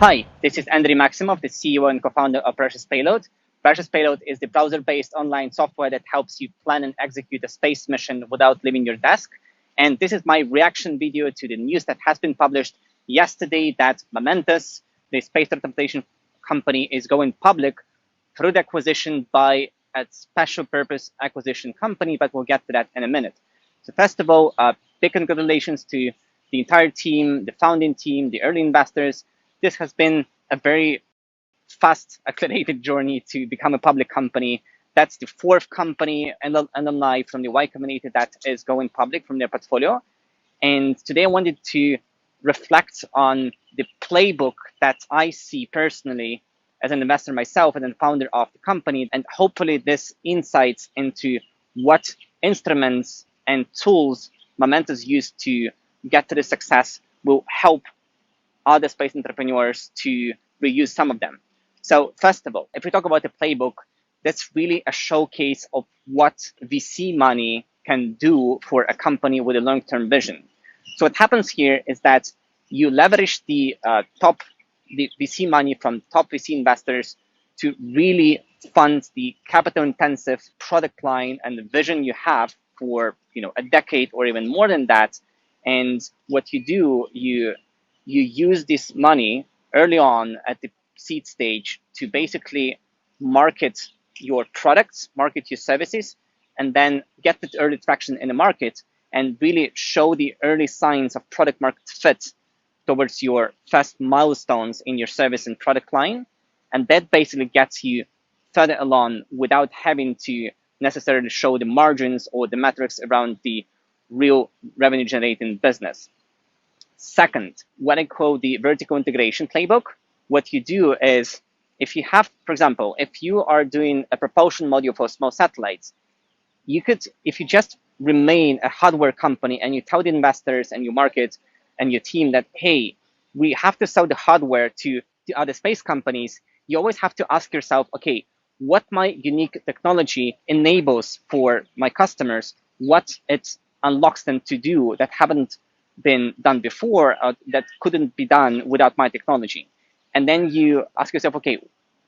Hi, this is Andriy Maximov, the CEO and co-founder of Precious Payload. Precious Payload is the browser-based online software that helps you plan and execute a space mission without leaving your desk. And this is my reaction video to the news that has been published yesterday that Momentus, the space transportation company, is going public through the acquisition by a special purpose acquisition company, but we'll get to that in a minute. So first of all, big congratulations to the entire team, the founding team, the early investors. This has been a very fast, accelerated journey to become a public company. That's the fourth company and alumni from the Y community that is going public from their portfolio. And today I wanted to reflect on the playbook that I see personally as an investor myself and then founder of the company. And hopefully this insights into what instruments and tools Momentus used to get to the success will help other space entrepreneurs to reuse some of them. So first of all, if we talk about the playbook, that's really a showcase of what VC money can do for a company with a long-term vision. So what happens here is that you leverage the VC money from top VC investors to really fund the capital-intensive product line and the vision you have for a decade or even more than that. And what you do, you use this money early on at the seed stage to basically market your products, market your services, and then get the early traction in the market and really show the early signs of product market fit towards your first milestones in your service and product line. And that basically gets you further along without having to necessarily show the margins or the metrics around the real revenue generating business. Second, what I call the vertical integration playbook. What you do is, if you have, for example, if you are doing a propulsion module for small satellites, you could, if you just remain a hardware company and you tell the investors and your market and your team that, hey, we have to sell the hardware to the other space companies, you always have to ask yourself, okay, what my unique technology enables for my customers, what it unlocks them to do that haven't been done before, that couldn't be done without my technology. And then you ask yourself, okay,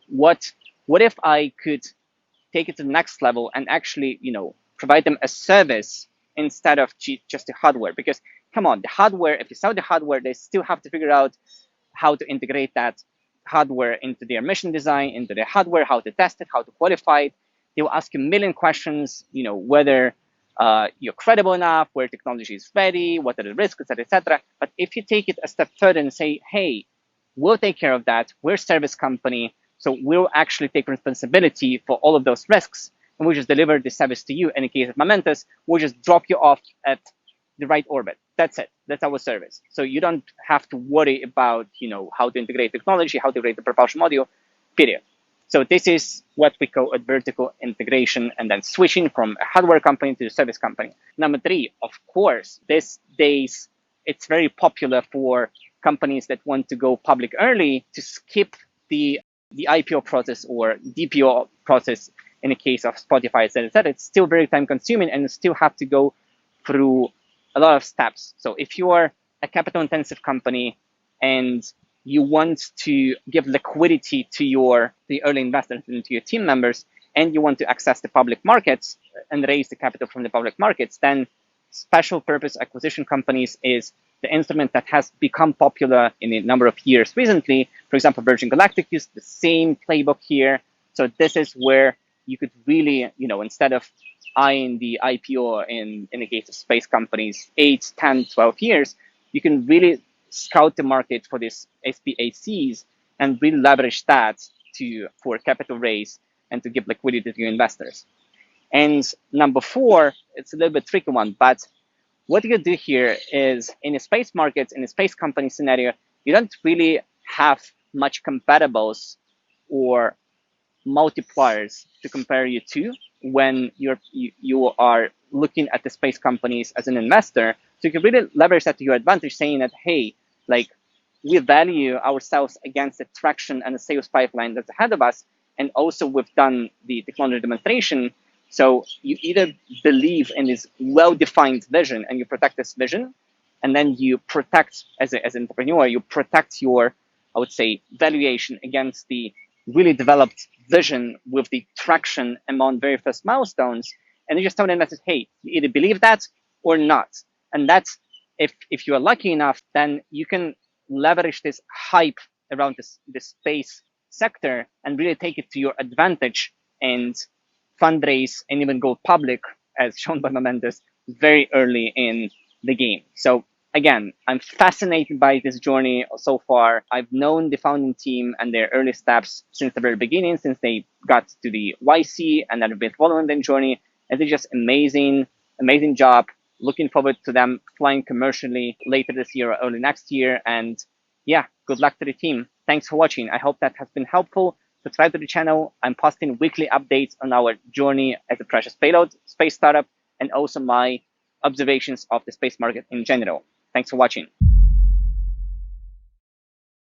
what if I could take it to the next level and actually, provide them a service instead of just the hardware? Because come on, the hardware, if you sell the hardware, they still have to figure out how to integrate that hardware into their mission design, into their hardware, how to test it, how to qualify it. They will ask you a million questions, whether you're credible enough, where technology is ready, what are the risks, etc., etc. But if you take it a step further and say, hey, we'll take care of that, we're a service company, so we'll actually take responsibility for all of those risks, and we'll just deliver the service to you. In the case of Momentus, we'll just drop you off at the right orbit. That's it. That's our service. So you don't have to worry about, how to integrate technology, how to integrate the propulsion module, period. So this is what we call a vertical integration, and then switching from a hardware company to a service company. Number three, of course, these days, it's very popular for companies that want to go public early to skip the IPO process or DPO process in the case of Spotify, etc. It's still very time consuming and you still have to go through a lot of steps. So if you are a capital intensive company and you want to give liquidity to the early investors and to your team members, and you want to access the public markets and raise the capital from the public markets, then special purpose acquisition companies is the instrument that has become popular in a number of years recently. For example, Virgin Galactic used the same playbook here. So this is where you could really, instead of eyeing the IPO in the case of space companies, 8, 10, 12 years, you can really scout the market for these SPACs and really leverage that for capital raise and to give liquidity to your investors. And number four, it's a little bit tricky one, but what you do here is in the space markets, in the space company scenario, you don't really have much comparables or multipliers to compare you to when you are looking at the space companies as an investor. So you can really leverage that to your advantage, saying that, hey, we value ourselves against the traction and the sales pipeline that's ahead of us. And also we've done the technology demonstration. So you either believe in this well-defined vision and you protect this vision, and then you protect, as an entrepreneur, you protect your I would say, valuation against the really developed vision with the traction among very first milestones. And you just tell the investors, hey, you either believe that or not. And that's, if you are lucky enough, then you can leverage this hype around this space sector and really take it to your advantage and fundraise and even go public, as shown by Momentus, very early in the game. So again, I'm fascinated by this journey so far. I've known the founding team and their early steps since the very beginning, since they got to the YC, and I've been following their journey. And it's just amazing, amazing job. Looking forward to them flying commercially later this year or early next year. And yeah, good luck to the team. Thanks for watching. I hope that has been helpful. Subscribe to the channel. I'm posting weekly updates on our journey as a precious payload space startup, and also my observations of the space market in general. Thanks for watching.